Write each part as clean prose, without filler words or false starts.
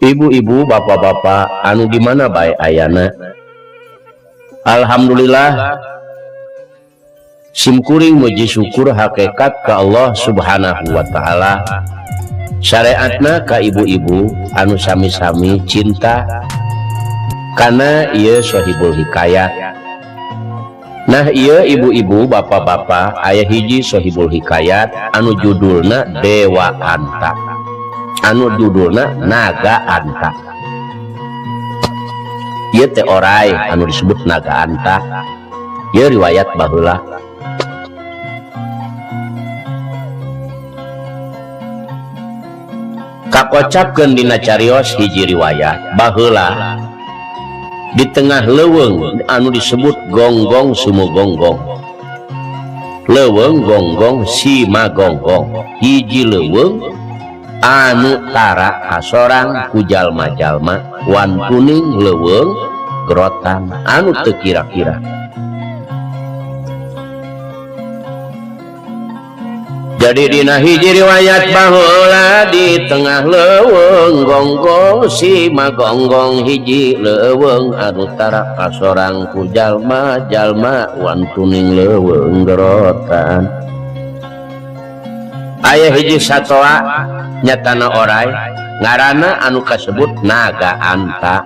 Ibu-ibu, bapak-bapak anu di mana bae ayana. Alhamdulillah simkuring muji syukur hakikat ka Allah Subhanahu wa taala. Syariatna ka ibu-ibu anu sami-sami cinta kana ieu Sohibul Hikayat. Nah ieu ibu-ibu, bapak-bapak, aya hiji Sohibul Hikayat anu judulna Dewa Anta, anu judulna Naga Anta. Ieu teh orai anu disebut Naga Anta. Ieu riwayat baheula. Kakocapkeun dina carios hiji riwayat baheula di tengah leuweung anu disebut Gonggong Sumogonggong. Leuweung Gonggong Simagonggong, hiji leuweung anu tara kasorang ku jalma-jalma wan kuning leuweung gerotan anu teu kira-kira. Jadi dina hiji riwayat baheula di tengah leuweung Gonggong Simagonggong, hiji leuweung anu tara kasorang ku jalma-jalma wan kuning leuweung gerotan. Aya hiji satoa nyatana orai ngaranna anu kasebut Naga Anta.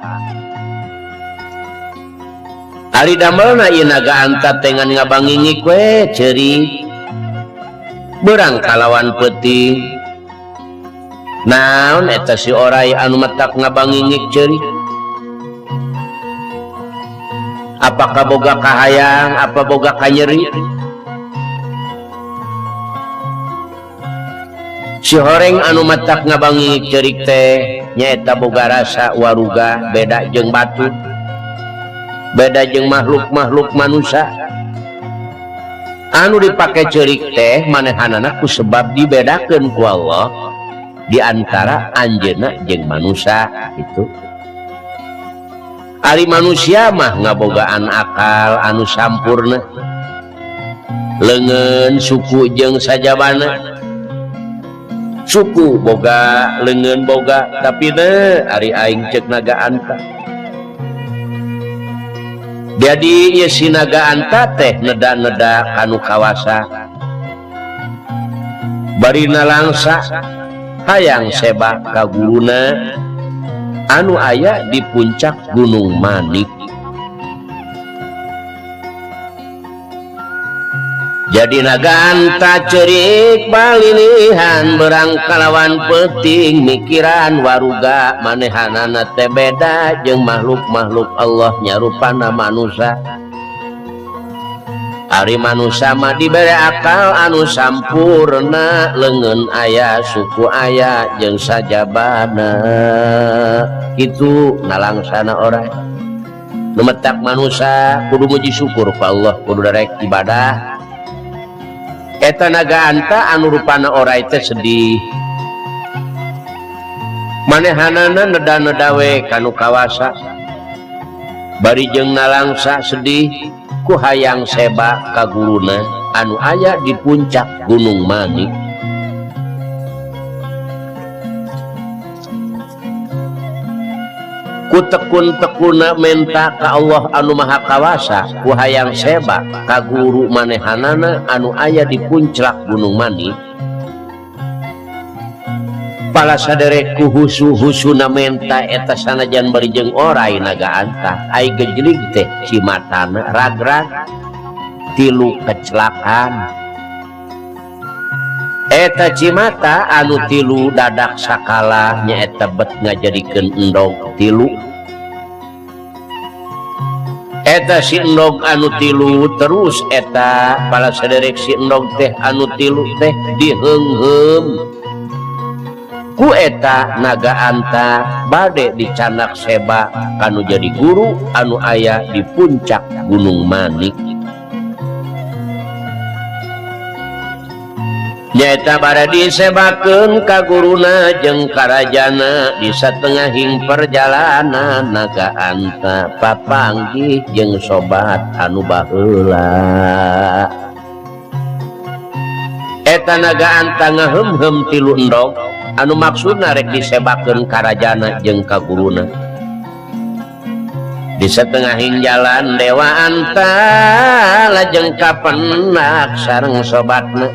Ari damelna ieu Naga Anta teh ngan ngabangingik we ceuri beurang kalawan peuting. Naon eta si orai anu matak ngabangingik ceuri? Apakah boga kahayang, apa boga kanyeri? Si horeng anu matak ngabangingik ceurik teh nyaeta boga rasa waruga, beda jeung batu, beda jeung makhluk-makhluk manusia. Anu dipake ceurik teh manehanana ku sebab dibedakeun ku Allah di antara anjeunna jeung manusia itu. Ari manusia mah ngabogaan akal anu sampurna, leungeun, suku jeung sajabana. Suku boga, leungeun boga, tapi ari aing ceuk Naga Anta. Jadi ieu si Naga Anta teh neda-neda kanu kawasa. Barina langsa hayang sebak ka guruna anu aya di puncak Gunung Manik. Jadi Naga Anta ceurik balilihan berang kalawan peuting mikiran waruga manehanana teh beda jeung makhluk-makhluk Allah nyarupana manusia. Ari manusia mah dibere akal anu sampurna, leungeun aya, suku aya jeung sajabana. Kitu ngalangsana orang. Nu metak manusia kudu muji syukur ka Allah, kudu darek ibadah. Eta Naga Anta anu rupana orai teh sedih, manehanana neda-neda we kanu kawasa. Bari jeung nalangsa sedih ku hayang sebak ka guruna anu aya di puncak Gunung Manik. Ku tekun-tekuna menta ka Allah anu maha kawasa, ku hayang sebak ka guru manehanana anu aya di puncak Gunung Manik. Pala sadere ku husu-husuna menta eta sanajan bari jeung orai Naga Anta ai gejlig teh cimatana ragrag tilu kecelakaan. Eta cimata anu tilu dadak sakala nyaeta bet ngajadikeun endog tilu. Eta si endog anu tilu terus eta pala saderek si endog teh anu tilu teh diheungheum ku eta Naga Anta bade dicanak seba kanu jadi guru anu aya di puncak Gunung Manik. Nyaeta bara disebakeun ka guruna jeung karajana di satengahing perjalanan Naga Anta papanggih jeung sobat anu baheula. Eta Naga Anta ngaheum-heum tilu endog anu maksudna rek disebakeun karajana jeung ka guruna. Di setengahing jalan Dewa Anta lajeng kapenak sareng sobatna.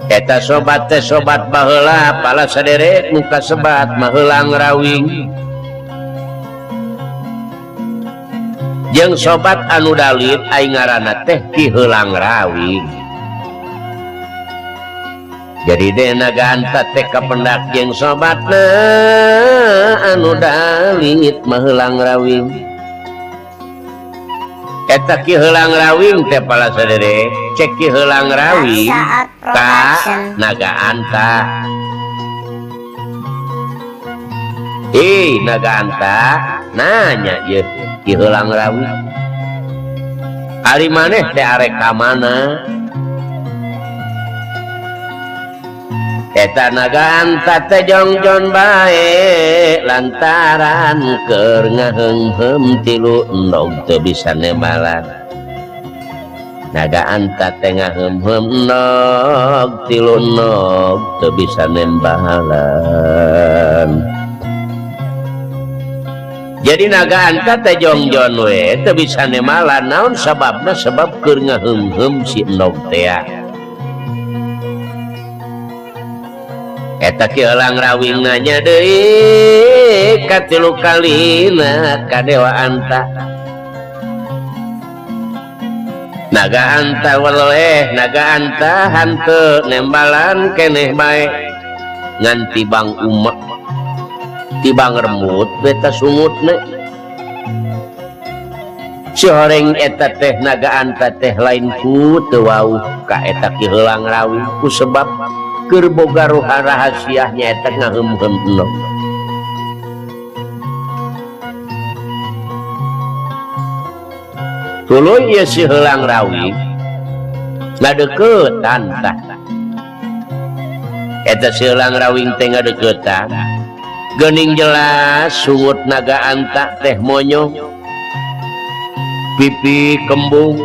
Eta sobat teh sobat baheula pala saderek muka sebat mah heulang rawing. Jeung sobat anu dalit aing ngaranna teh Ki Heulang Rawing. Jadi deh Naga Anta teh kapendak jeung sobatna anu dalit mah heulang rawing. Eta Ki Heulang Rawing teh pala saderek cek Ki Heulang Rawing ka Naga Anta. Naga Anta nanya ye Ki Heulang Rawing, ari maneh teh arek ka mana? Eta Naga Anta teh jongjon bae lantaran keur ngaheum-heum tilu endog teu bisa nembalan. Naga Anta teh ngaheum-heum endog tilu endog teu bisa nembalan. Jadi Naga Anta teh jongjon we teu bisa nembalan naon sababna? Sebab keur ngaheum-heum si endog teh. Eta Ki Heulang Rawing nanya deui katilu kalina ka Dewa Anta. Naga Anta weleh Naga Anta hanteu nembalan keneh bae ngan tibang umek tibang remut beta sungutna. Si horeng eta teh Naga Anta teh lain ku teu wauh ka eta Ki Heulang Rawing ku sebab keur boga rahasia nyaeta ngaheum-heum endog. Tuluy ieu si Heulang Rawing ngadeuketan tah. Eta si Heulang Rawing teh ngadeuketan geuning jelas sungut Naga Anta teh monyong, pipi kembung,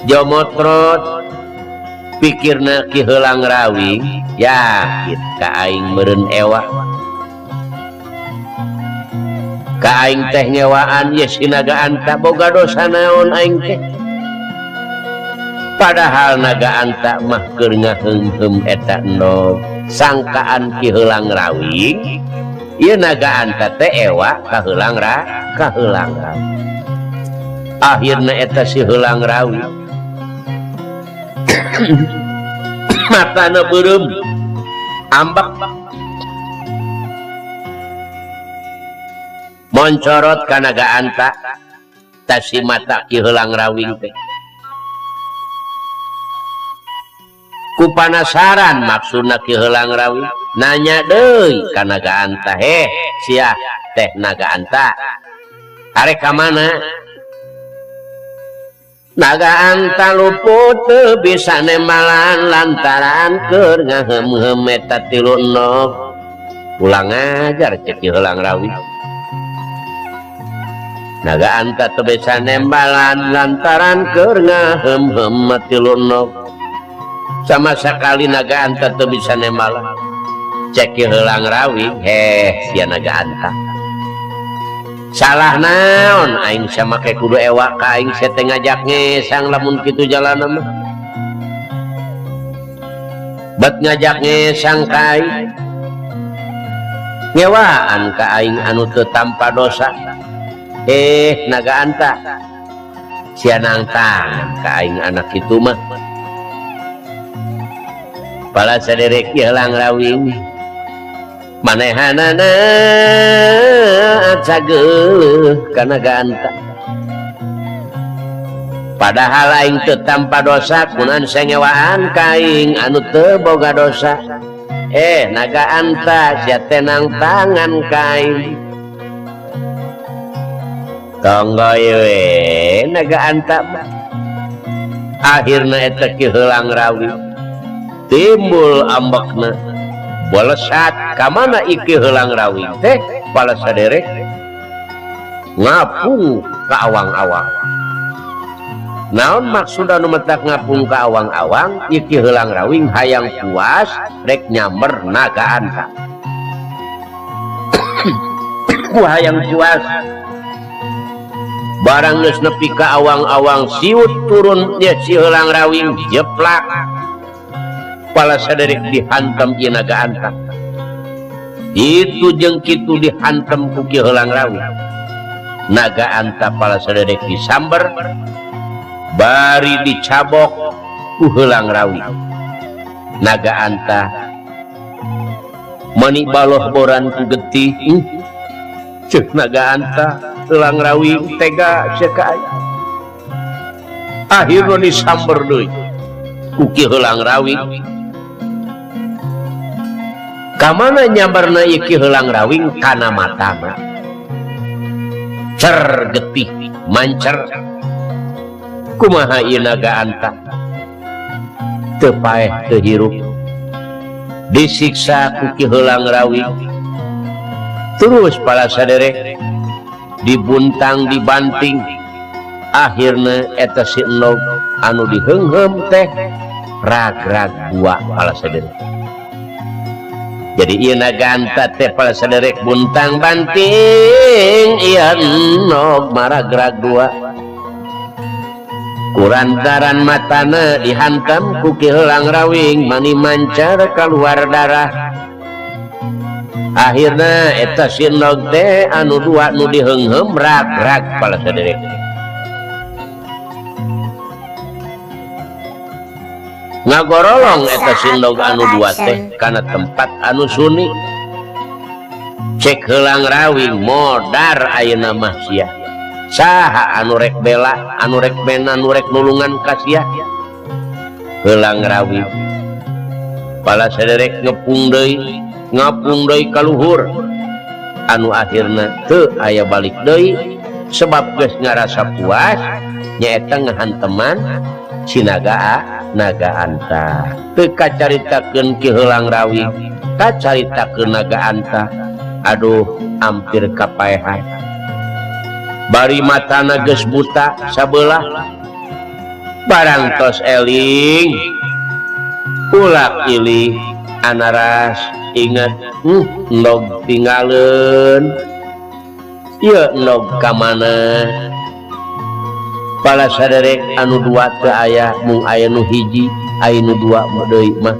jomotrot. Pikirna Ki Heulang Rawing yakin ka aing meureun ewa. Ka aing teh nyewaan ye si Naga Anta boga dosa naon aing teh. Padahal Naga Anta mah keur ngaheum-heum eta endog. Sangkaan Ki Heulang Rawing ieu Naga Anta teh ewa ka Heulang Rawing. Akhirna eta si Heulang Rawing matana beureum ambak moncorot ka Naga Anta tasi mata Ki Heulang Rawing teh ku panasaran maksudna Ki Heulang Rawing nanya deui ka Naga Anta, sia teh Naga Anta arek ka mana? Naga Anta luput teu bisa nembalan lantaran keur ngaheum-heum eta tilu endog. Ulang ajar cek Ki Heulang Rawing. Naga Anta teu bisa nembalan lantaran keur ngaheum-heum tilu endog. Sama sekali Naga Anta teu bisa nembalan. Cek Ki Heulang Rawing, sia Naga Anta. Salah naon aing samake kudu ewa ka aing teh ngajak ngesang lamun kitu jalanna mah. Bet ngajak ngesang ka aing. Ngewaan ka aing anu teu tanpa dosa. Naga Anta. Sia nangtang ka aing anak kitu mah. Pala saderek Ki Heulang Rawing. Manehanana cageuleuh ka Naga Anta. Padahal aing teu tanpa dosa kunaon sengewaan ka aing anu teu boga dosa. Naga Anta sia teh nangtangan ka aing. Tonggo we Naga Anta mah. Akhirna eta Ki Heulang Rawing timbul ambekna. Bolesat ka mana Ki Heulang Rawing teh pala saderek ngapung ka awang-awang. naon maksud anu metak ngapung ka awang-awang iki heulang rawing hayang puas rek nyamber naga anta ku hayang puas barang geus nepi ka awang-awang siut turun nya si heulang rawing jeplak pala saderek dihantam ieu naga anta itu jeung kitu dihantam ku ki heulang rawing naga anta pala saderek disamber bari dicabok ku heulang rawing naga anta mani baloh boran ku getih ceuk naga anta heulang rawing tega sekali akhirna disamber deui ku ki heulang rawing kamana nyambarna ieu ki heulang rawing kana matana cer getih mancer kumaha ieu naga anta teu paeh teu hirup disiksa ku ki heulang rawing terus pala saderek dibuntang dibanting akhirna eta si endog anu diheungheum teh rag-rag dua pala saderek jadi ieu naga anta teh pala saderek buntang banting ieu endog marag-rag dua kurantaran matana dihantam ku ki heulang rawing mani mancar kaluar darah akhirna eta si endog teh anu dua nu diheungheum rag-rag pala saderek ngagorolong eta si endog anu dua teh kana tempat anu suni cek heulang rawing modar ayeuna mah sia saha anu rek bela anu rek bena anu rek nulungan ka sia heulang rawing pala saderek ngapung deui ka luhur anu akhirna teu aya balik deui sebab geus ngarasa puas nyaeta ngahanteman si naga anta teu kacaritakeun ki heulang rawing kacaritakeun naga anta aduh hampir kapaehan bari matana geus buta sabelah barang tos eling ulah ilih anaras inget endog tinggalin ieu endog kamana pala saderek anu dua teu aya mung aya nu hiji aya nu dua deui mah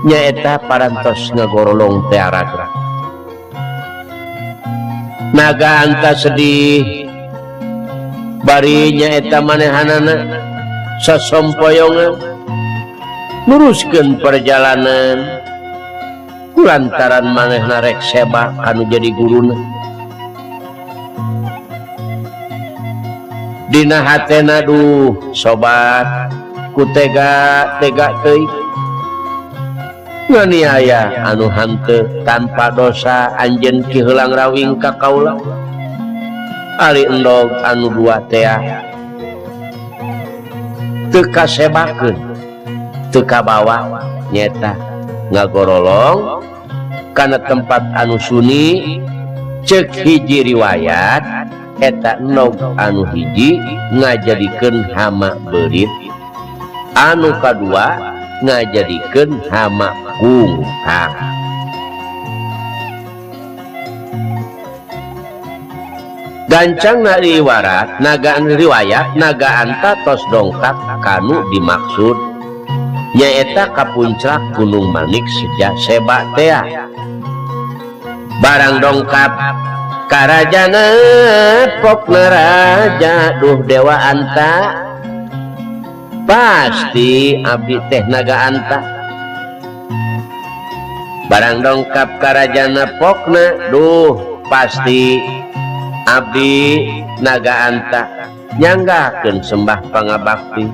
nyaeta parantos ngagorolong teh arag-rag naga anta sedih bari nyaeta manehanana sasompoyongan nuruskeun perjalanan kulantaran manehna rek sebak anu jadi guruna dina hatena duh sobat ku tega teuing nganiaya anu hanteu tanpa dosa anjeun ki heulang rawing ka kaula ari endog anu dua teh teu kasebakeun teu kabawa nyeta ngagorolong kana tempat anu suni ceuk hiji riwayat eta endog anu hiji ngajadikeun hama beurit anu kadua ngajadikeun hama kungkang gancang riwayat naga anta tos dongkap kanu dimaksud nyaeta ka puncak Gunung Manik sejak sebak teh barang dongkap karajana pokna raja duh dewa anta pasti abdi teh naga anta barang dongkap karajana pokna duh pasti abdi naga anta nyanggakeun sembah pangabakti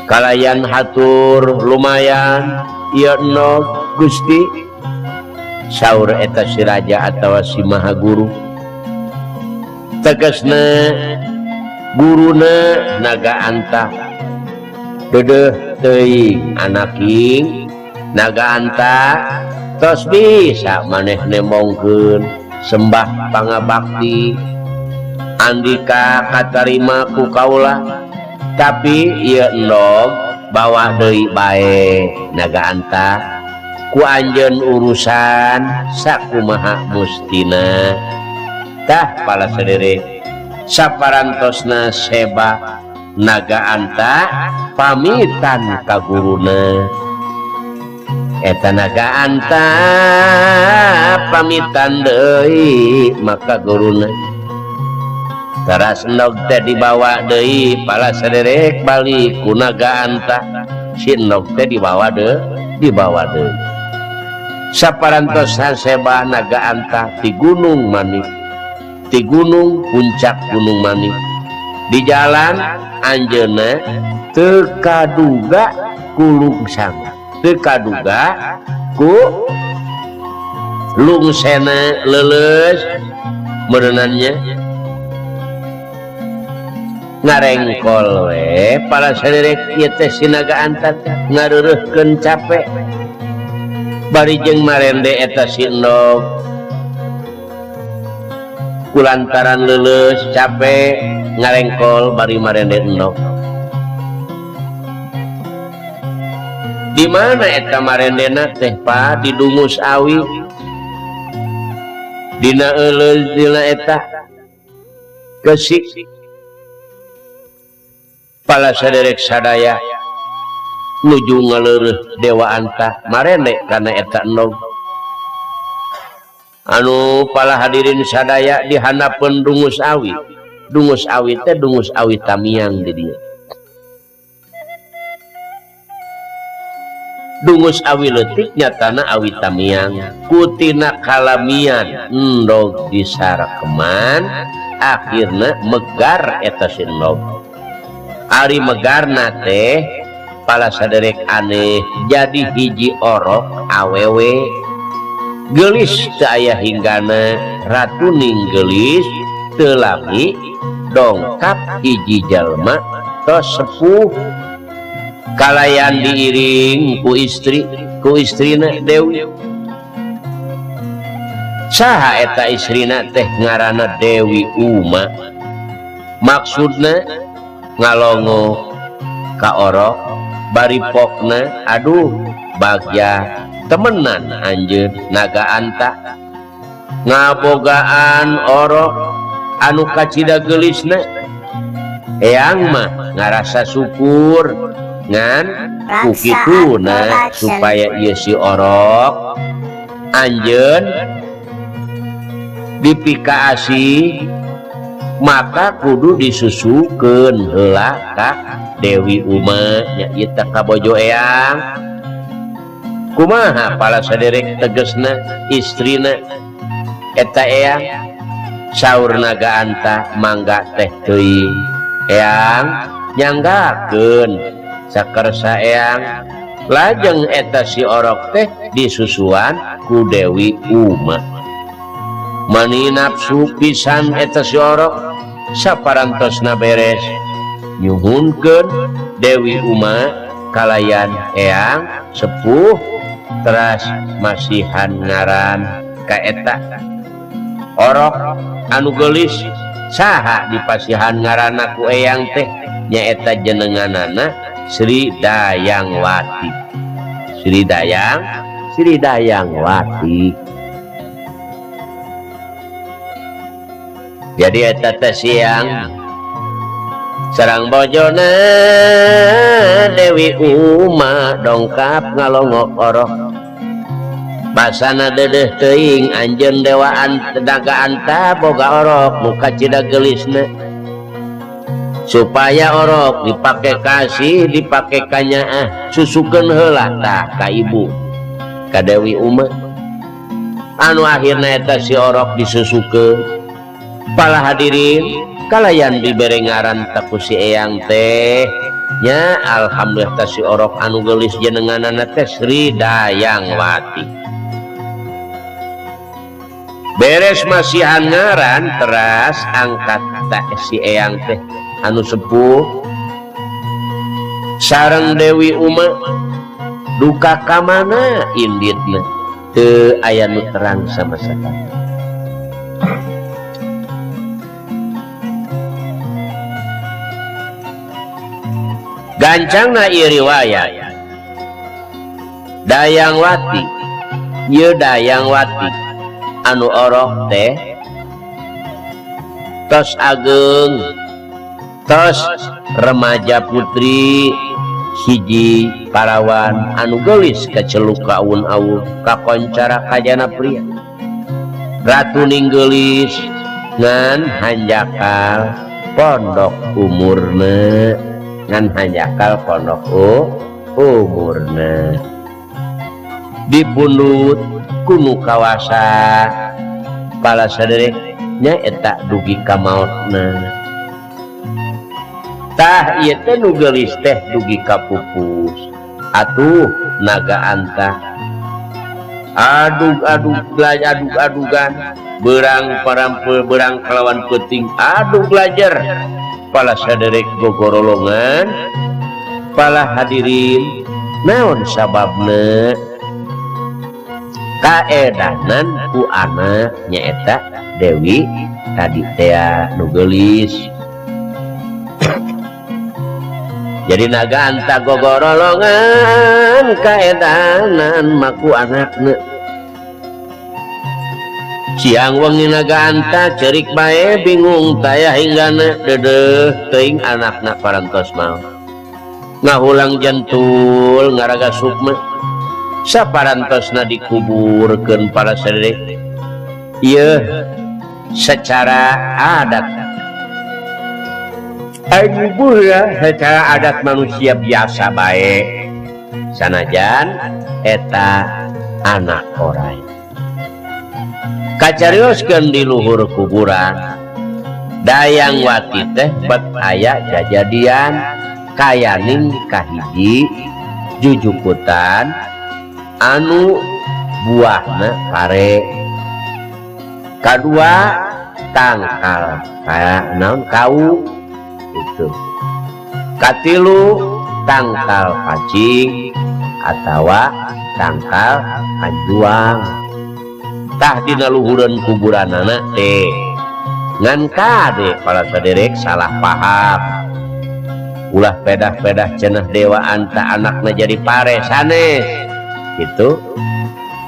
kalayan hatur lumayan ieu endog Gusti saur eta si raja atawa si maha guru tegasna guruna naga anta deudeuh teuing anaking naga anta tos bisa maneh nemongkeun sembah pangabakti andika katarima ku kaula tapi ieu endog bawa deui bae naga anta ku anjeun urusan sakumaha mustina tah pala sadere saparantosna seba naga anta pamitan ka guruna eta naga anta pamitan deui maka guruna taras endog teh dibawa deui pala saderek balik ku naga anta si endog teh dibawa deui saparantos seba naga anta ti gunung manik ti gunung puncak gunung manik di jalan anjeuna teu kaduga ku lungsang teu kaduga ku lungsena leuleus meureunannya ngarengkol we pala saderek ieu teh si naga anta ngareureuhkeun capek bari jeung marende eta si endog kulantaran leuleus capek ngarengkol bari marende endog di mana eta marendena teh pa di Dungus Awi dina euleus dina eta kesik pala saderek sadaya nuju ngaleureuh dewa anta marende kana eta endog anu pala hadirin sadaya di handapeun Dungus Awi teh Dungus Awi Tamiang di dieu Dungus Awi leutik nyatana Awi Tamiang kutina kalamian endog disarakeman akhirna megar eta si endog ari megarna teh pala saderek aneh jadi hiji orok awewe geulis teu aya hinggana ratuning geulis teu lami dongkap hiji jalma tos sepuh kalayan diiring ku istrina Dewi saha eta istrina teh ngaranna Dewi Uma maksudna ngalongo ka orok bari pokna aduh bagja temenan anjeun naga anta ngabogaan orok anu kacida geulisna eyang mah ngarasa syukur ngan ku kituna supaya ieu si orok anjeun dipikaasi maka kudu disusukeun heula ka Dewi Uma nya ieu teh kabojo eyang kumaha pala saderek tegesna istrina eta eyang saur naga anta mangga teh teuing eyang nyanggakeun sakersa eyang lajeng eta si orok teh disusuan ku Dewi Uma mani nafsu pisan eta si orok saparantosna beres nyuhunkeun Dewi Uma kalayan eyang sepuh teras masihan ngaran ka eta orok anu geulis saha dipasihan ngaranna ku eyang teh nyaeta jenenganana Sri Dayangwati Sri Dayangwati jadi eta teh siang sarang bojona Dewi Uma dongkap ngalongok orok basana dedeh teuing anjeun dewa naga anta boga orok muka cida geulisna supaya orok dipake kasih dipake kanyaah susukeun heula tah ka ibu ka Dewi Uma anu akhirna eta si orok disusukeun pala hadirin kalayan dibere ngaran taku si eyang teh nya alhamdulillah teh si orok anu geulis jenenganana teh Sri Dayangwati beres masihan ngaran teras angkat tak si eyang teh anu sepuh sareng Dewi Uma duka kamana inditna teu aya nu terang sama sekali gancangna ieu riwayat Dayang Wati ieu Dayang Wati anu oroh teh tos ageng tos remaja putri hiji parawan anu geulis kaceluk ka awun-awun kakoncara kajana pria ratu ninggelis ngan hanjakal pondok umurna ngan hanjakal pondok umurna dipundut kunu kawasa pala sadere nya eta dugi ka maotna tah ieu teh nu geulis teh dugi ka pupus atuh naga anta adug-adugan berang parampeu berang kalawan peuting adug belajar pala saderek gogorolongan pala hadirin naon sababna kaedanan ku anak nyaeta Dewi tadi teh nu geulis jadi naga anta gogorolongan kaedanan maku anakna siang wengi naga anta cerik bae bingung taya hinggana dedeh teuing anakna parantos mau ngahulang jantul ngaraga sukma saparantosna dikuburkeun para sadere ieu secara adat ayeuna secara adat manusia biasa bae sanajan eta anak orai kacarioskeun di luhur kuburan Dayang Wati teh bet aya jajadian kayaning kahiji jujukutan anu buahna pare kadua tangkal kayak naon kau itu katilu tangkal pacing atawa tangkal anjuang tah dina luhureun kuburanana teh ngan kade para saderek salah paham ulah pedah-pedah cenah dewa anta anakna jadi pare sanes gitu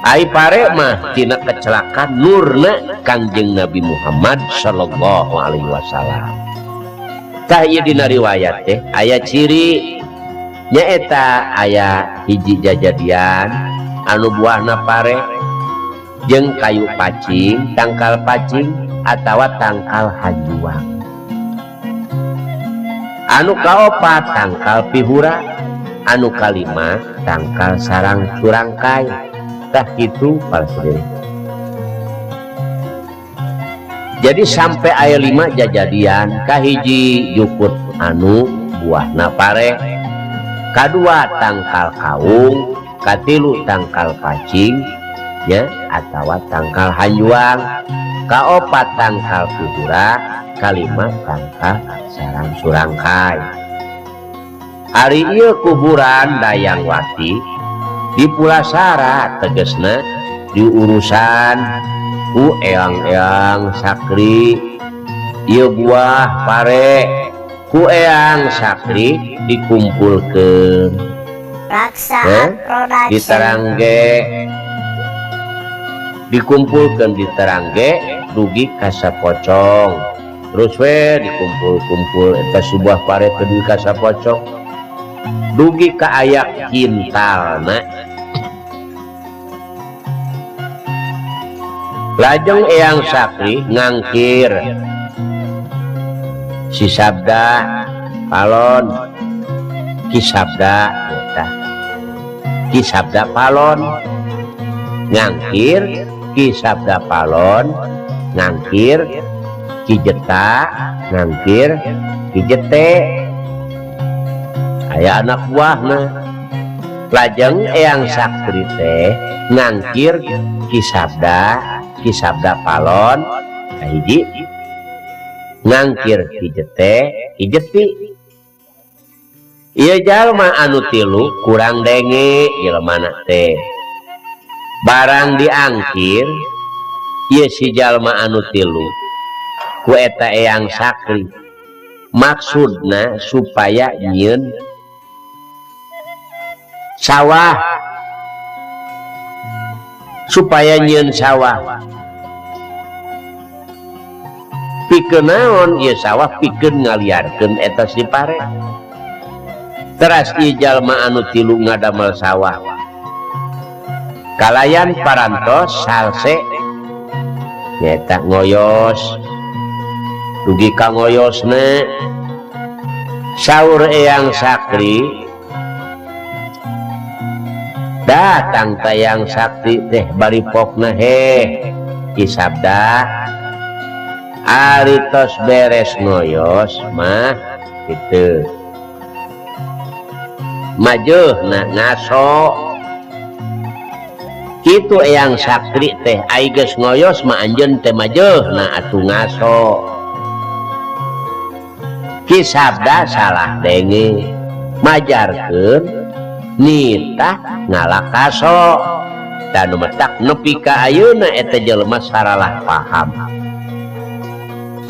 ai pare mah tina kecelakaan nurna Kangjeng Nabi Muhammad sallallahu alaihi wasallam tah ieu dina riwayat teh aya ciri nyaeta aya hiji jajadian anu buahna pare jeung kayu pacing tangkal pacing atawa tangkal hanjuang anu kaopat tangkal pihura anu kalima tangkal sarang surangkai tah kitu para sadere jadi sampai aya 5 jajadian kahiji jukut anu buahna pare kadua tangkal kaung katilu tangkal pacing ya atawa tangkal hanjuang kaopat tangkal pihura kalima tangkal sarang surangkai hari ieu kuburan Dayang Wati di Pulasara tegesna di urusan ku eyang-eyang sakri ieu buah pare ku eyang sakri dikumpulkeun di Terangge dikumpulkeun di Terangge dugi ka sapocong terus we dikumpul-kumpul eta sebuah pare dugi ka sapocong dugi ka ayak kintalna lajeng eyang sakri ngangkir si sabda palon ki sabda eta ki sabda palon ngangkir ki sabda palon ngangkir ki jeta ngangkir ki jete aya anak buahna lajeng eyang sakri teh ngangkir ki sabda palon kahiji ngangkir ki jete ki jeti ieu jalma anu tilu kurang denge jelmana teh barang diangkir ieu si jalma anu tilu ku eta eyang sakri maksudna supaya nyieun sawah supaya nyeun sawah pikeun naon ieu sawah pikeun ngaliarkeun eta si pare teras ieu jalma anu tilu ngadamel sawah kalayan parantos salse nyata ngoyos dugi ka ngoyosna saur Eyang Sakri datang tayang sakti teh baripokna isabda ari tos beres ngoyos mah gitu majeuna ngaso kitu Eyang Sakti teh ai geus ngoyos mah anjeun teh majeuna atuh ngaso ki sabda salah denge majarkeun nitah ngalakaso dan metak nepi ka ayeuna eta jelema saralah paham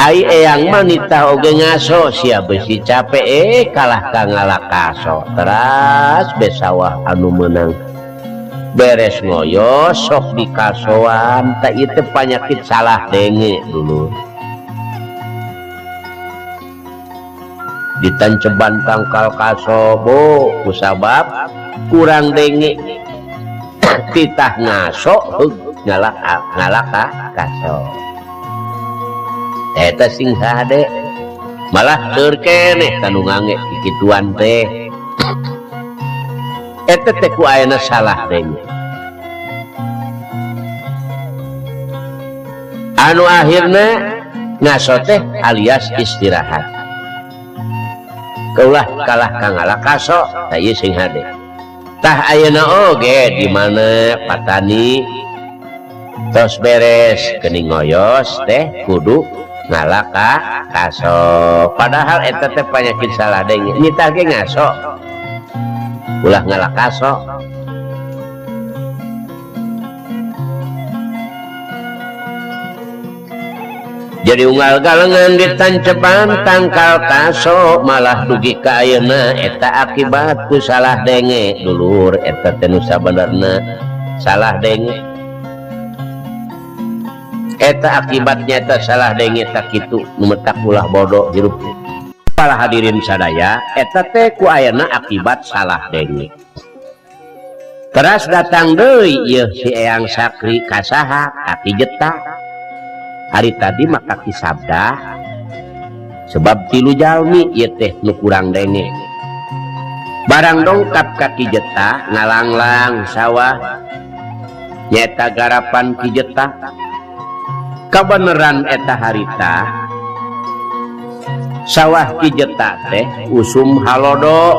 ai eyang mah nitah oge ngaso sia besi capek kalah ka ngalakaso teras besawah anu meunang beres ngoyos sok dikasoan tak itu penyakit salah denge dulu ditanceban tangkal kasobo kusabab kurang denge titah ngaso ngalaka kaso eta sing hade malah keur keneh tanu ngange kikituan teh eta teh ku ayeuna salah denge anu akhirna ngaso teh alias istirahat kaulah kalah ka ngalakaso tah ieu sing hade tah ayeuna oge di mana patani tos beres geuning ngoyos teh kudu ngalakaso padahal eta teh panyakit salah denge nyita ge ngaso ulah ngalakaso jadi unggal galengan ditancepan tangkal kaso malah dugi ka ayeuna eta akibat ku salah denge dulur eta teh nu sabenerna salah denge eta akibatnya eta salah denge tak kitu nu metak ulah bodoh hirup para hadirin sadaya eta teh ku ayeuna akibat salah denge teras datang deui ieu si Eyang Sakri ka saha ka Ki Jeta hari tadi maka Ki sabda sebab tilu jalmi ieu teh nu kurang denge barang dongkap ka Ki Jeta ngalanglang sawah nyaeta garapan Ki Jeta kabeneran eta harita sawah Ki Jeta teh usum halodo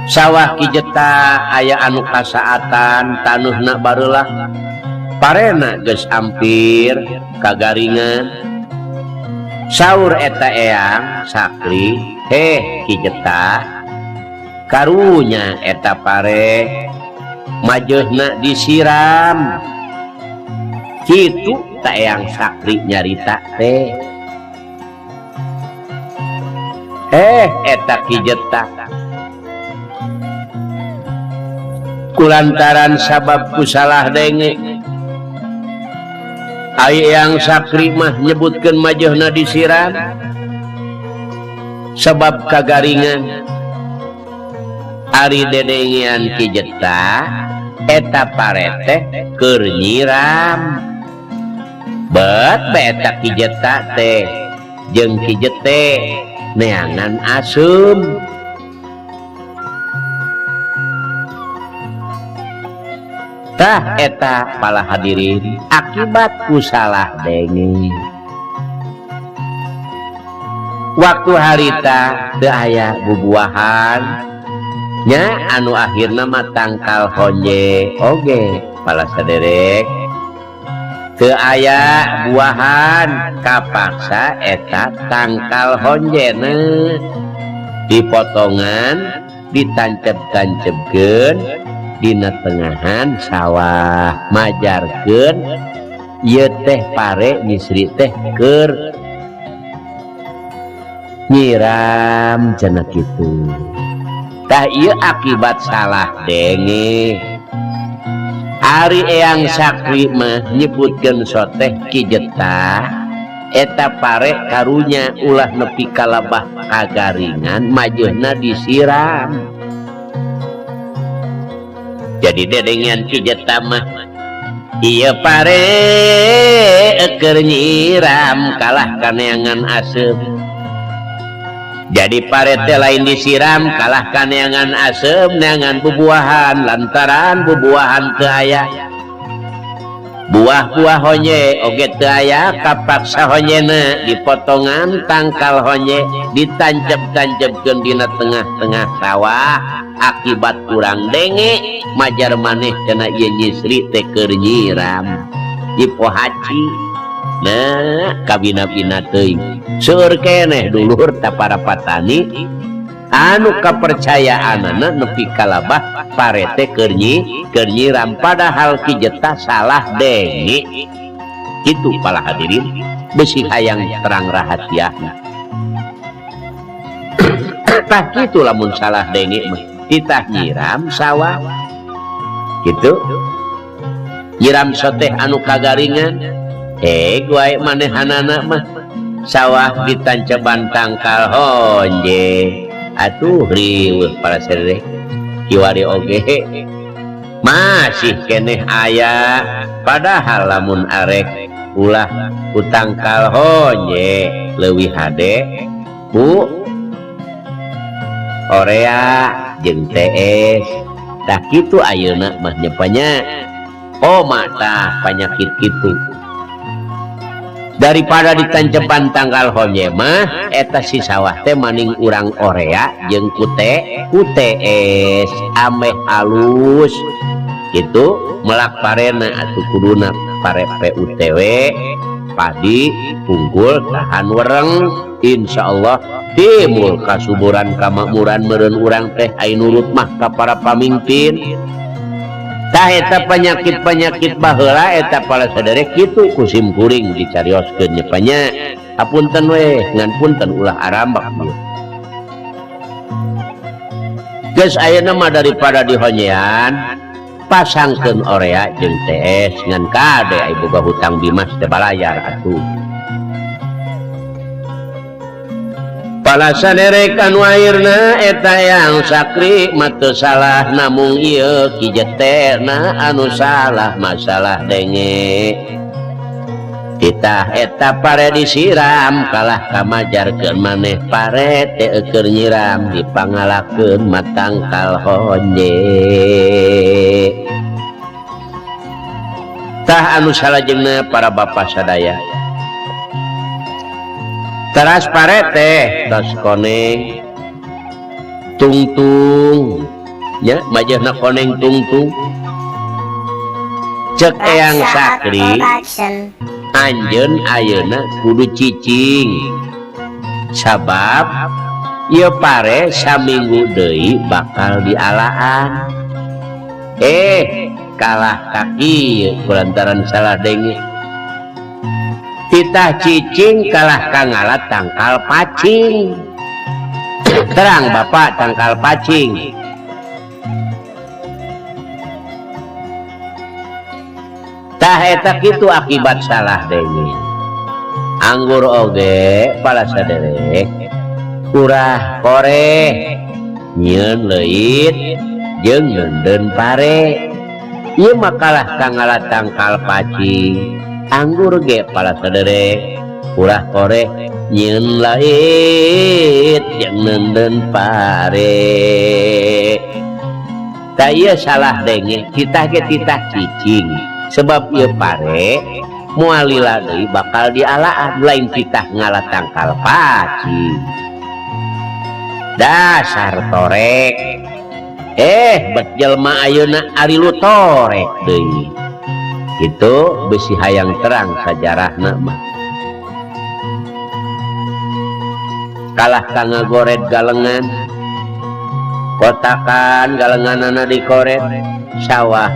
sawah Ki Jeta aya anu kasaatan tanuhna bareulah parena geus ampir kagaringan saur eta Eyang Sakri Ki Jeta karunya eta pare majeuna disiram kitu ta Eyang Sakri nyarita teh eta Ki Jeta kulantaran sabab ku salah denge ai Eyang Sakri mah nyebutkeun majeuna disiram sebab kagaringan ari dedengian Ki Jeta eta parete keur nyiram bet eta Ki Jeta teh jeung Ki Jete neangan asum tah eta pala hadirin akibat ku salah denge waktu harita teu aya bubuahan nya anu akhirna mah tangkal honje oge pala saderek teu aya buahan kapaksa eta tangkal honjena dipotongan ditancep-tancepkeun dina tengahan sawah majarkeun ieu teh pare nyisri teh keur nyiram cenah kitu tah ieu akibat salah denge. Ari Eyang Sakri mah nyebutkeun soteh Ki Jeta eta pare karunya ulah nepi kalabah kagaringan majeuna disiram. Jadi dedengan Ki Jeta mah ieu pare keur nyiram kalah kaneangan aseup. Jadi parete lain disiram kalah kaneangan asem neangan bubuahan lantaran bubuahan teu aya buah-buah honye oge teu aya kapaksa honyena dipotongan tangkal honye ditancep-tancepkeun dina tengah-tengah sawah akibat kurang denge majar maneh cenah ieu nyisri teh keur nyiram di pohaci. Nah kabina-bina teuing seueur keneh dulur ta para patani anu kapercayaanana nepi kalabah parete keur nyiram padahal Ki Jeta salah denge. Kitu para hadirin besi hayang terang rahasiana. Tah kitu lamun salah denge mah titah nyiram sawah kitu nyiram soteh anu kagaringan. Guai manehanana mah sawah ditanceban tangkal honje atuh riweuh para sedherek kiwari oge masih keneh aya padahal lamun arek ulah ku tangkal honje leuwih hade ku orea jeung TS tah kitu ayeuna mah nyepanya mata panyakit kitu. Daripada ditancepan tanggal honye mah eta si sawah teh maning urang orea jeung TS ameh halus gitu melak parena atuh kuduna pare PUTW padi unggul tahan wereng insyaallah timbul kasuburan kamakmuran meureun urang teh ai nurut mah ka para pamimpin. Tah eta penyakit-penyakit baheula eta para sadherek kitu kusim kuring dicarioskeun nyepanya hapunten we ngan punten ulah arambak ieu. Geus ayeuna mah daripada dihonyean pasangkeun orea jeung TS ngan kade ai boga hutang bimas teh balayar atuh. Pala sadherek anu ayeuna eta Eyang Sakri mah teu salah namung ieu Ki Jetena anu salah masalah denge. Titah eta pare disiram kalah kamajarkeun maneh pare teu keur nyiram dipangalakeun matangkal honje. Tah anu salajengna para bapa sadaya teras parete tos koneng tungtung nya majehna koneng tungtung cek Eyang Sakri anjeun ayeuna kudu cicing sabab ieu pare saminggu deui bakal dialaan kalah kaki kulantaran salah denge. Titah cicing kalah kangalat tangkal pacing. Terang bapak tangkal pacing. Tah eta kitu akibat salah denge. Anggur oge pala sadherek kurah koreh nyieun leuit jeung neundeun pare. Ieu mah kalah kangalat tangkal pacing. Anggur ge pala sadherek kurah koreh nyieun lait jeung neundeun pare. Da ieu salah denge titah ge titah cicing sebab ieu pare moal lila deui bakal dialaan lain titah ngalah tangkal pacing. Dasar torek bet jelma ayeuna ari lu torek deui. Itu besi hayang terang sajarahna mah. Kalah kanggo goret galengan. Kotakan galenganana dikoret sawah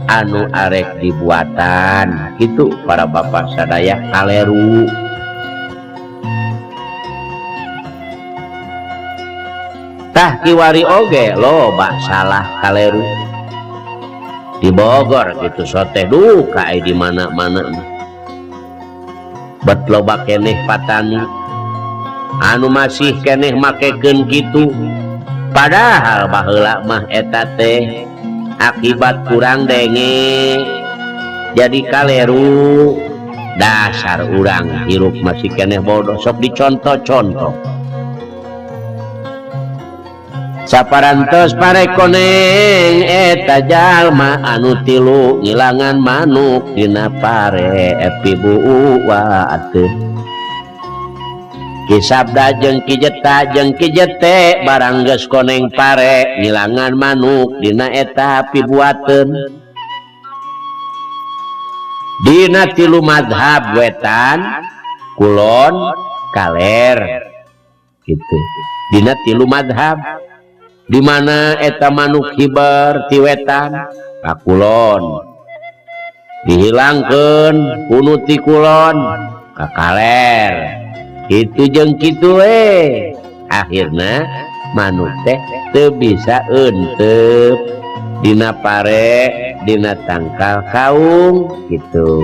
anu arek dibuatan. Kitu para bapak sadaya kaleru. tah kiwari oge loba salah kaleru di Bogor gitu sote duka di mana-mana bet loba keneh patani anu masih keneh makekeun kitu padahal baheula mah eta teh akibat kurang denge jadi kaleru dasar urang hirup masih keneh bodoh sok dicontoh-contoh saparantos parekoneng eta jalma anu tilu ngilangan manuk dina pare pibuuwaat kisabda jeung kijeta jeung kijete barang geus koneng pare ngilangan manuk dina eta pibuateun dina tilu madhab wetan kulon kaler gitu dina tilu madhab di mana eta manuk hibar ti wetan ka kulon dihilangkeun kuno ti kulon ka kaler itu jeung kitu akhirna manuk teh teu bisa eunteup dina pare dina tangkal kaung gitu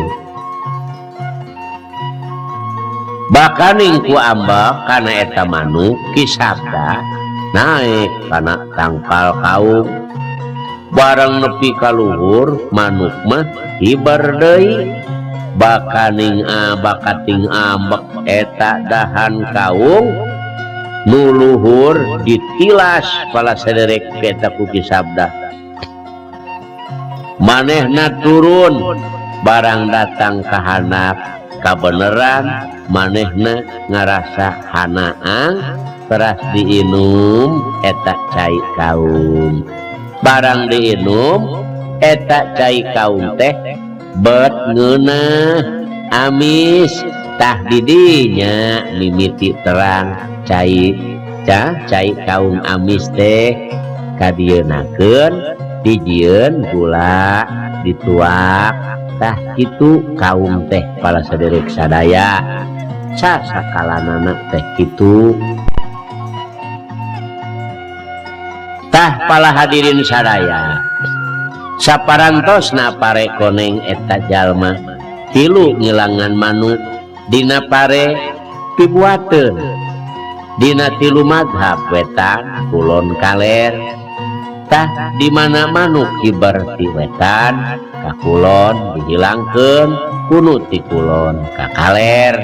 bahkan ku ambak kana eta manuk kisabda naik kana tangkal kaung barang nepi ka luhur manuk mah hibar deui bakaning bakating ambek eta dahan kaung nu luhur ditilas pala sederek eta ku kisabda manehna turun barang datang ka handap kabeneran manehna ngarasa hanaang teras diinum eta cai kaung barang diinum eta cai kaung teh bet ngeunah amis tah didinya mimiti terang cai kaung amis teh kadienakeun dijieun gula dituak tah kitu kaum teh pala saderek sadaya sasakalanana teh kitu tah pala hadirin sadaya saparantosna pare koneng eta jalma tilu ngilangan manuk dina pare pibuateun dina tilu madhab wetan kulon kaler tah di mana manuk hibar ti wetan ka kulon dihilangkeun kuno ti kulon ka kaler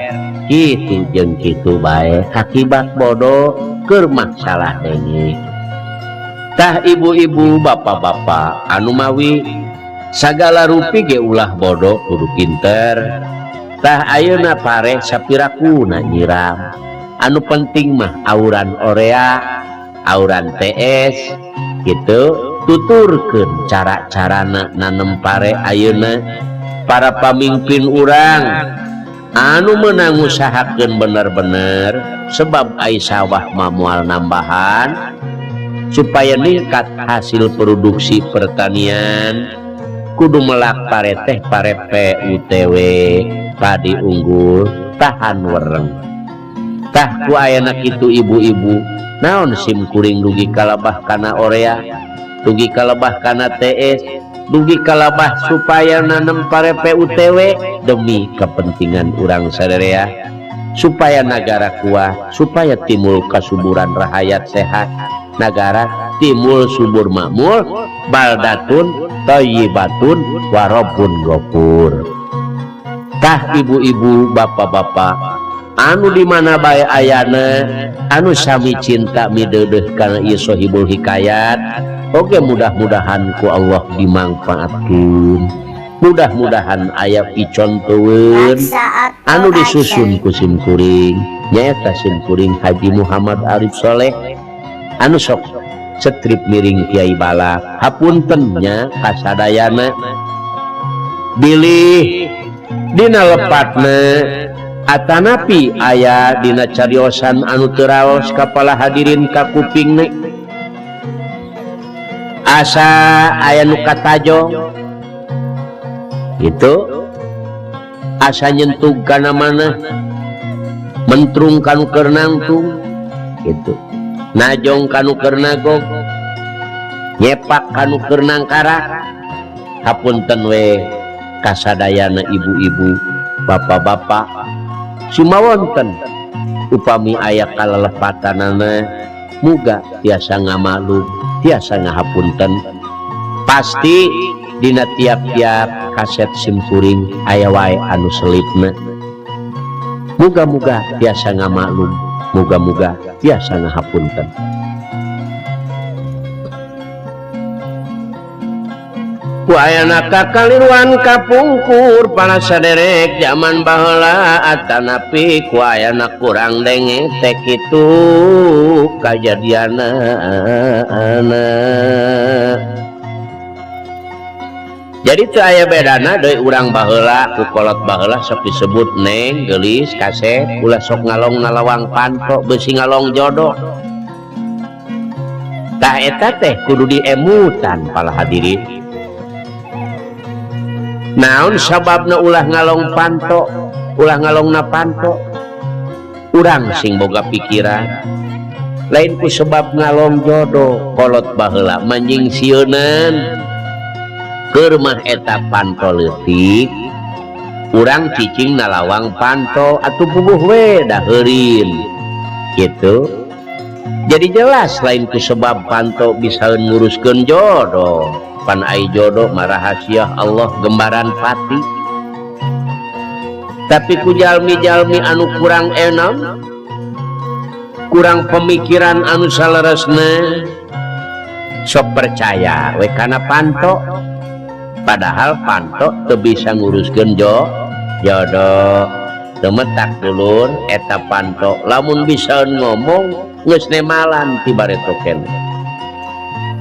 kitu jeung kitu bae akibat bodoh keur masalah denge tah ibu-ibu bapak-bapak anu mawi sagala rupi ge ulah bodoh kudu pinter tah ayeuna pare sapirakuna nyiram anu penting mah auran orea auran TS gitu tuturkeun cara-carana nanem pare ayeuna para pamimpin urang anu meunang usahakeun bener-bener sebab ai sawah mah moal nambahan supaya ningkat hasil produksi pertanian kudu melak pare teh pare PUTW padi unggul tahan wereng tah ku ayana kitu ibu-ibu naon sim kuring dugi kalabah kana orea dugi kalabah kana TS dugi kalabah supaya nanem pare PUTW demi kepentingan urang sadarea supaya negara kuat supaya timbul kasuburan rakyat sehat negara timbul subur makmur baldatun thayyibatun warabun ghafur tah ibu-ibu bapak-bapak anu di mana bae ayana anu sami cinta mideudeuh kana ieu Sohibul Hikayat oge mudah-mudahan ku Allah dimanfaatkeun mudah-mudahan aya picontoeun anu disusun ku sim kuring nyaeta sim kuring Haji Muhammad Arif Soleh anu sok setrip miring Kiai Balak hapuntennya kasadayana bilih dina lepatna atanapi aya dina cariosan anu teu raos kapala hadirin ka kupingna asa aya nu katajong gitu asa nyentug kana mana mentrung kanu keur nangtung gitu najong kanu keur nagog nyepak kanu keur nangkara hapunten we kasadayana ibu-ibu bapak-bapak sumawonten upami aya kalelepatanana muga tiasa ngamaklum tiasa ngahapunten pasti dina tiap-tiap kaset simkuring aya wae anu selipna muga-muga tiasa ngamaklum muga-muga tiasa ngahapunten. Wayana kakaliruan kapungkur para saderek zaman baheula atanapi ku ayana kurang denge teh kitu kajadianna. Jadi teu aya bedana deui urang baheula ku kolot baheula sok disebut neng geulis kaset ulah sok ngalong nalawang panto beusi ngalong jodoh. Tah eta teh kudu diemutan pala hadirin. Naon sababna ulah ngalong panto ulah ngalongna panto urang sing boga pikiran lain ku sebab ngalong jodoh kolot baheula manjing sieunan keur mah eta panto leutik urang cicing nalawang panto atuh puguh we da heureun kitu. Jadi jelas lain ku sebab panto bisa nguruskeun jodoh pan ai jodoh mah rahasia Allah gembaran pati. Tapi ku jalmi-jalmi anu kurang enom kurang pemikiran anu saleresna sok percaya we kana panto padahal panto teu bisa nguruskeun jodoh. Temetak dulur eta panto lamun bisa ngomong geus nemalan ti bareto keneh.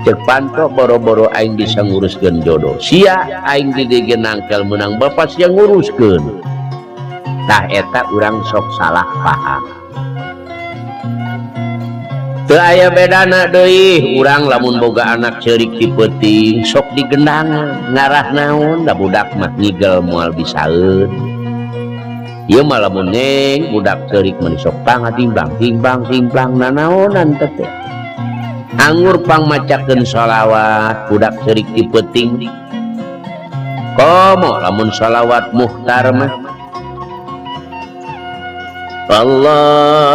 Cek panto boro-boro aing bisa nguruskeun jodoh sia aing di dieu nangkel meunang bapak sia nguruskeun. Tah eta urang sok salah paham. Teu aya bedana deui urang lamun boga anak ceurik ti peuting sok digendangan ngarah naon da budak mah ngigel moal bisaeun. Ieu mah lamun neng budak ceurik mah sok timbang nanaonan teh teh. Anggur pang macakeun sholawat budak ceurik ti peuting. Komo lamun sholawat muhtar mah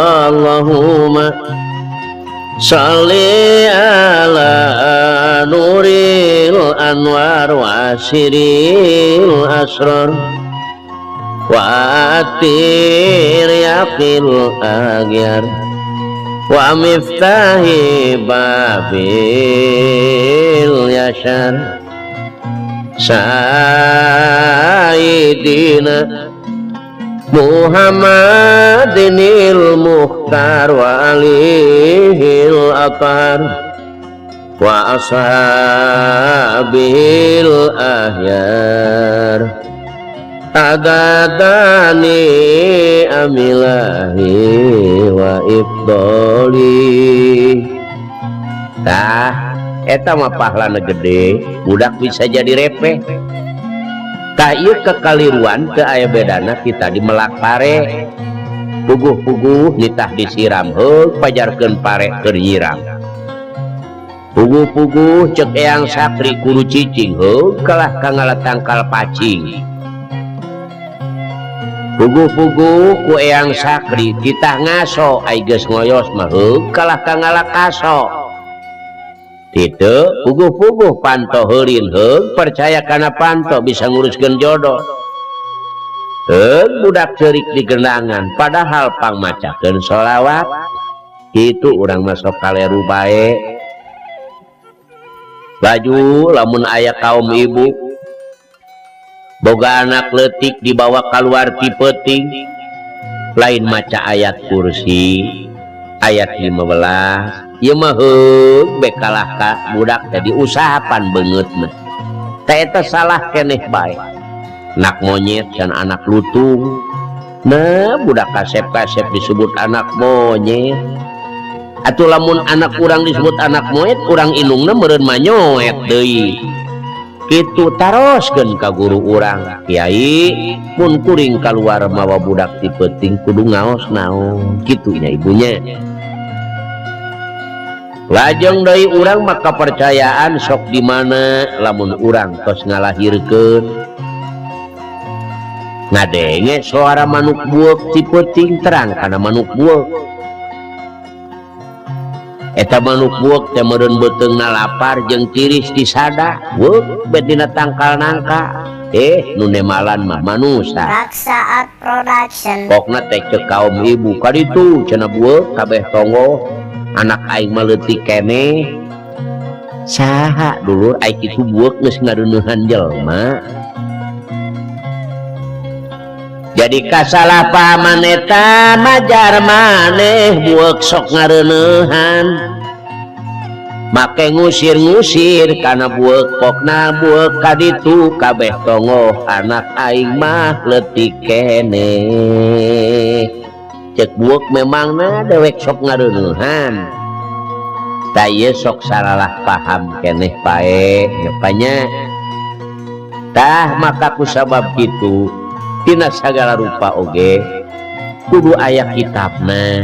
Allahumma sholli ala nuril anwar wa asiril asrar wa atir yaqil agyar wa miftahi babil yashar sayyidina Muhammadinil mukhtar wa alihil atar wa ashabil ahyar adadani amilahi wa ibdoli. Tah eta mah pahlana gede budak bisa jadi repeh. Tah ieu kekaliruan teu aya bedana kita di melak pare puguh-puguh nitah disiram heuk pajarkeun pare keur nyiram puguh-puguh cek eyang sakri kudu cicing heuk kalah kangala tangkal pacing puguh-puguh ku eyang sakri titah ngaso ai geus ngoyos mah heuk kalah kangala kaso. Titu puguh-puguh panto heureun heug percaya kana panto bisa nguruskeun jodoh. Heug budak ceurik digendangan padahal pang macakeun sholawat. Kitu urang mah sok kaleru bae. Baju lamun aya kaum ibu boga anak leutik dibawa kaluar ti peuting lain maca ayat kursi ayat 15 ieu mah heug bekalah ka budak jadi usahapan beungeutna. Tah eta salah keneh bae. Anak monyet can anak lutung. Nah, budak kasep-kasep disebut anak monyet. Atuh lamun anak urang disebut anak monyet, urang indungna meureun manyoet deui. Kitu taroskeun ka guru urang, Kiai, mun kuring kaluar mawa budak ti peuting kudu ngaos naon. Kitu nya ibunya. lajeng dari urang maka percayaan sok di mana lamun urang tos ngalahirkeun ngadenge suara manuk buek ti peuting terang kana manuk buek eta manuk buek teh meureun beuteungna lapar jeung tiris di sada buek bet dina tangkal nangka nu nemalan mah manusia Raksaat Production pokna teh ceuk kaum ibu kaditu cenah buek kabeh tonggo anak aing mah leutik keneh saha dulur aing kitu buek geus ngareuneuhan jelema jadi kasalahpahaman eta majar maneh buek sok ngareuneuhan make ngusir-ngusir kana buek pokna buek kaditu kabeh tonggo anak aing mah leutik keneh cek buek memangna dewek sok ngareuneuhan ta ieu sok salah paham keneh pae nyepanya tah maka kusabab kitu tina sagala rupa oge kudu aya kitabna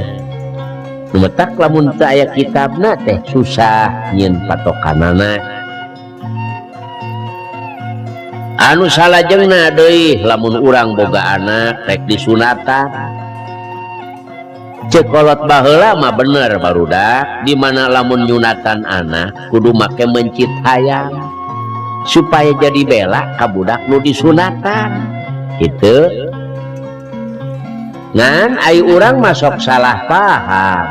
numetak lamun teu aya kitabna teh susah nyieun patokanana anu salajengna deui lamun urang boga anak rek disunatan cek kolot baheula mah bener barudak di mana lamun nyunatan anak kudu make mencit hayam supaya jadi bela ka budak nu disunatan gitu ngan ai urang masuk salah paham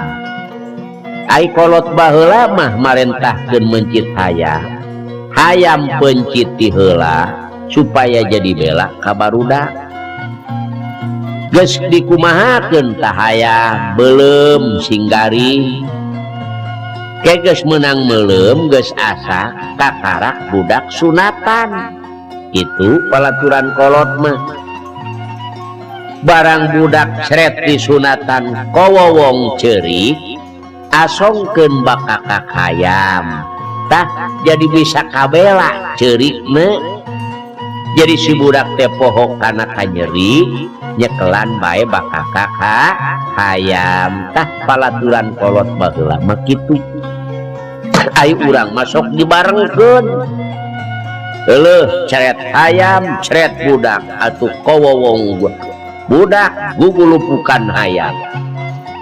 ai kolot baheula mah marentahkeun mencit hayam pencit ti heula supaya jadi bela ka barudak geus dikumahakeun tah hayam beuleum singgari ke geus meunang meuleum geus asa kakarak budak sunatan itu palaturan kolot mah barang budak seret disunatan kowowong ceurik asongkeun bakakak hayam tah jadi bisa kabela ceurikna jadi si budak teh poho kana kanyeri nyekelan bae bakakak hayam tah palaturan kolot baheula mah kitu ai urang masuk dibarengkeun ceret hayam ceret budak atuh kowowong budak gugulupukan hayam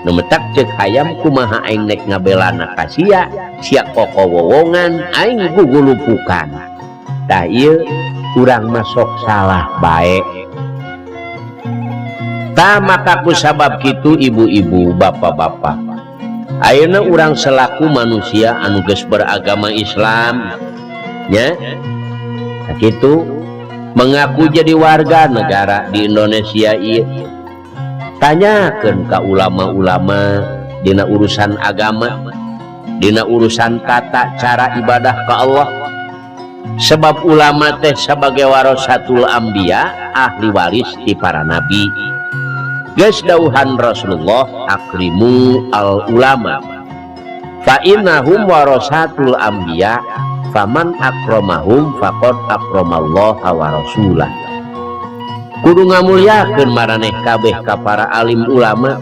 numetak cek hayam kumaha aing nek ngabelana ka sia kokowowongan aing gugulupukan tah ieu urang masuk salah bae tah maka kusabab kitu ibu-ibu bapak-bapak ayeuna urang selaku manusia anu geus beragama Islam nya gitu mengaku jadi warga negara di Indonesia ieu tanyakeun ka ulama-ulama dina urusan agama dina urusan tata cara ibadah ka Allah sebab ulama teh sebagai warasatul anbiya ahli waris ti para nabi geus dawuhan Rasulullah akrimu al ulama fa innahum warasatul anbiya faman akramahum faqad akramallaha wa rasulah kudu ngamulyakeun maraneh kabeh ka para alim ulama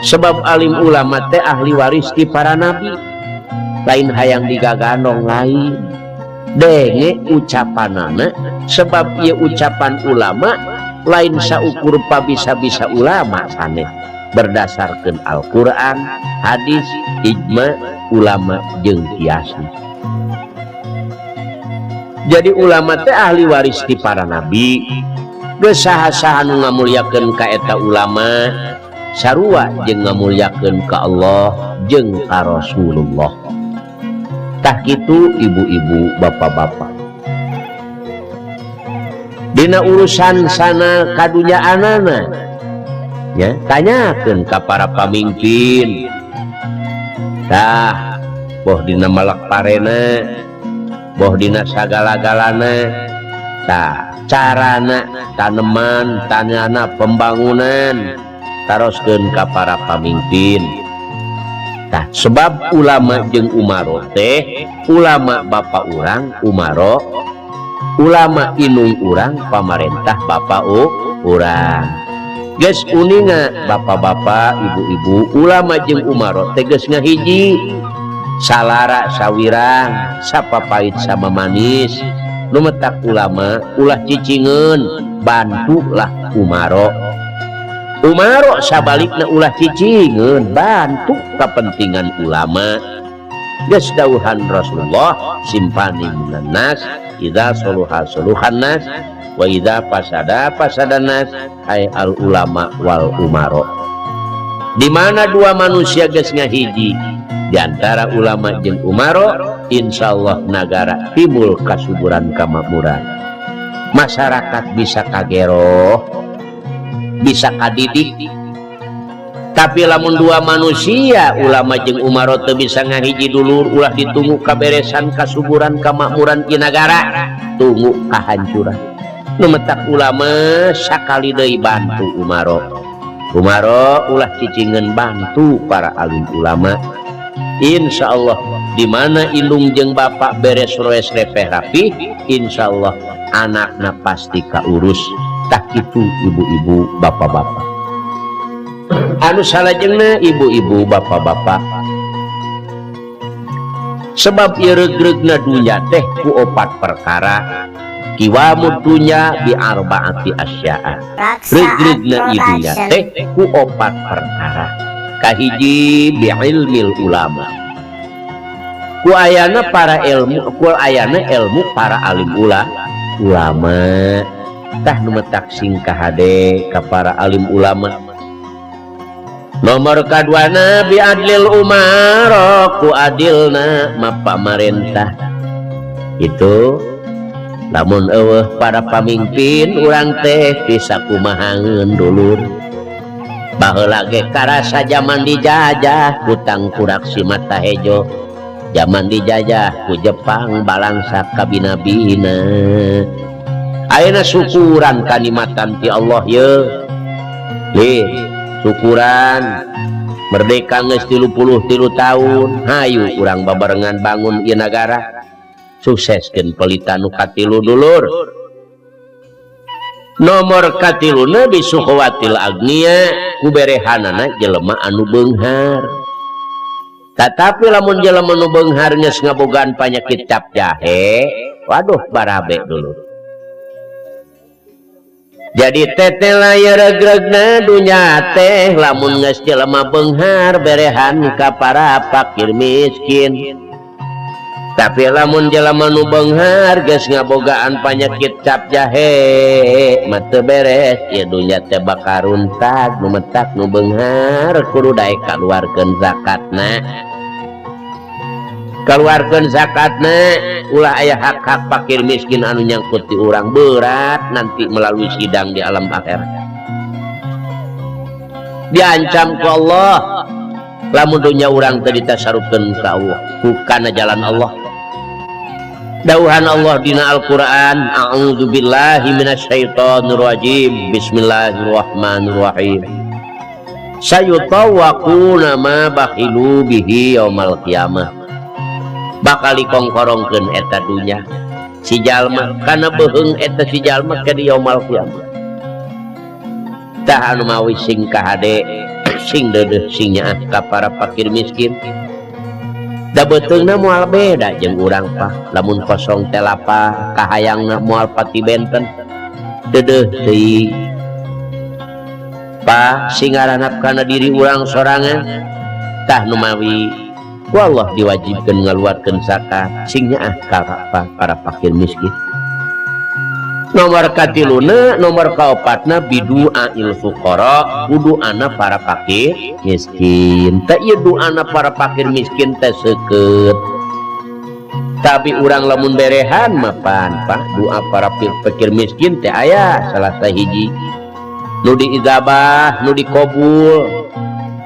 sebab alim ulama teh ahli waris ti para nabi lain hayang digagandong lain denge ucapanana sebab ieu ucapan ulama lain saukur pabisa-bisa ulama saneh berdasarkeun Al-Qur'an hadis ijma ulama jeung kiasna jadi ulama teh ahli waris ti para nabi geus saha-saha nu ngamulyakeun ka eta ulama sarua jeung ngamulyakeun ka Allah jeung ka Rasulullah tah kitu ibu-ibu bapak-bapak dina urusan sana kadunyaanana ya tanyakeun ka para pamimpin tah boh dina malak parena boh dina sagala-galana tah carana taneman tanyana pembangunan taroskeun ka para pamimpin tah sebab ulama jeung umaro teh ulama bapak urang umaro ulama inung urang pamarentah bapak urang geus uninga bapak-bapak ibu-ibu ulama jeung umaro teh geus ngahiji salara sawirang sapapait sama manis lumetak ulama ulah cicingeun bantulah Umaro sabalikna ulah cicingeun bantu kepentingan ulama geus dawuhan Rasulullah simpani minan nas idza soluha soluhan nas wa idza fasada fasadan nas ay al ulama wal umaro. Di mana dua manusia geus ngahiji di antara ulama jeung umaro, insyaallah nagara timbul kasuburan kamakmuran. Masyarakat bisa kageroh, bisa kadidik. Tapi lamun dua manusia ulama jeung umaro teu bisa ngahiji dulur ulah ditunggu kaberesan kasuburan kamakmuran di negara, tunggu kahancuran. Nu metak ulama sakali deui bantu umaro ulah cicingeun bantu para alim ulama. Insyaallah di mana indung jeung bapak beres roes repeh rapi, insyaallah anakna pasti kaurus. Tak itu ibu-ibu bapak-bapak. Anu salajengna ibu-ibu bapak-bapak. Sebab ieu regregna dunya teh ku 4 perkara. Kiwamud dunya bi arbaati asya'a. Regregna ieu dunya teh ku 4 perkara. Kahiji bi ilmil ulama. Ku ayana para ilmu, ku ayana ilmu para alim ulama. Tah nu metak singkah hade ka para alim ulama. Nomor kaduana bi adlil umaro, ku adilna pamarentah. Itu lamun eueuh para pamimpin urang teh bisa kumahangeun dulur. Baheula ge karasa zaman dijajah kutang kurak si mata hejo. Zaman dijajah ku Jepang balangsa kabina-bina. Ayeuna syukuran kanikmatan ti Allah ye. Lih, syukuran merdeka geus 33 tahun. Hayu urang babarengan bangun ieu nagara. Sukseskeun pelita nu katilu dulur. Nomor katiluna bisukhwatil agniya ku berehanana jelema anu beunghar. Tetapi lamun jelema nu beunghar geus ngabogaan panyakit cap jahe, waduh barabe dulur. Jadi teteh layar regregna dunya teh lamun geus jelema beunghar berehan ka para fakir miskin. Tapi lamun jelema nu beunghar geus ngabogaan panyakit cap jahe mah teu beres ieu dunya teh bakal runtag. Nu metak nu beunghar kudu daek kaluarkeun zakatna. Kaluarkeun zakatna ulah aya hak-hak fakir miskin anu nyangkut di urang berat nanti melalui sidang di alam akhirat. Diancam ku Allah lamun dunya urang teu ditasarufkeun ka Allah kana jalan Allah. Dawuhan Allah dina Al-Qur'an, a'udzu billahi minasyaitonir rajim. Bismillahirrahmanirrahim. Sayutawaquna ma bakhilu bihi yaumal qiyamah. Bakal dikongkorongkeun eta dunya si jalma kana beuheung eta si jalma ka di yaumul qiyamah. Tah anu mawi sing kahade sing deudeuh sing nyaah ka para fakir miskin. Da beteungna moal beda jeung urang pah. Lamun kosong teh lapah kahayangna moal pati benten deudeuh teuing. Pah sing ngaranap kana diri urang sorangan tah nu mawi ku Allah diwajibkeun ngaluarkeun zakat sing nyaah ka para fakir miskin. Nomor katiluna, nomor kaopatna bidu'ail fuqara, kuduana para fakir miskin. Teu ieu duana para fakir miskin teh seukeut. Tapi urang lamun berehan mah pan doa para fakir miskin teh aya salah sahiji nu diijabah, nu dikabul.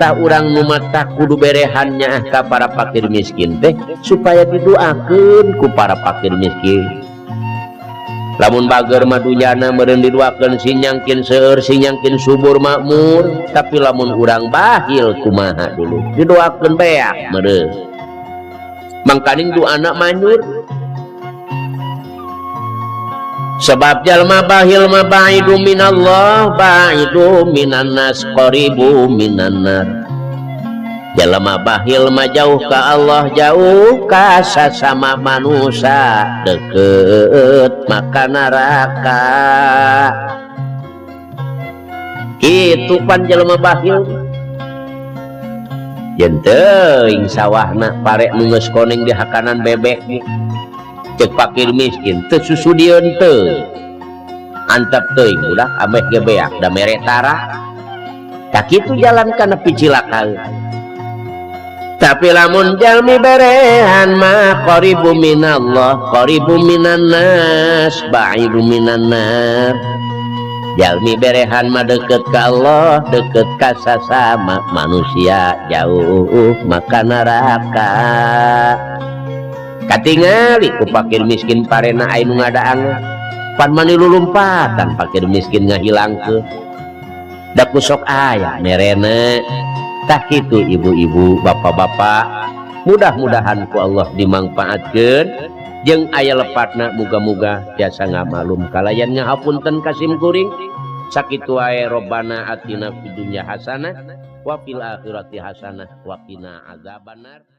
Tah urang nu mata kudu berehannya ka para fakir miskin teh supaya didoakeun ku para fakir miskin. Lamun bager mah dunyana meureun didoakeun sing nyangkin seueur sing nyangkin subur makmur. Tapi lamun urang bahil kumaha dulu didoakeun beak meureun. Mangkaning doana manjur. Sebab jalma bahil mah ba'idu minallah ba'idu minan nas qaribu minan nar. Jalma bahil mah jauh ka Allah, jauh ka sasama manusia, deket maka neraka. Itu pan jalma bahil yen teuing sawahna parek nu geus koneng di hakanan bebek cek fakir miskin teu susudieun teuing antep teuing udah ameh ge beak da mere tara tak kitu jalan kana picilaka. Tapi lamun jalmi berehan mah qaribu minallah qaribu minan nas ba'idu minan nar. Jalmi berehan mah deket ka Allah, deket ka sasama manusia, jauh maka neraka. Katingali ku fakir miskin parena aya nu ngadaang pan mani lulumpatan fakir miskin ngahilangkeun. Da kusok aya merena. Tak kitu ibu-ibu, bapak-bapak, mudah-mudahan ku Allah dimangpaatkeun jeung aya lepatna muga-muga tiasa ngamalum kalayan ngahapunten kasim kuring. Sakitu wae Robbana atina fid dunya hasanah wa fil akhirati hasanah wa qina azabannar.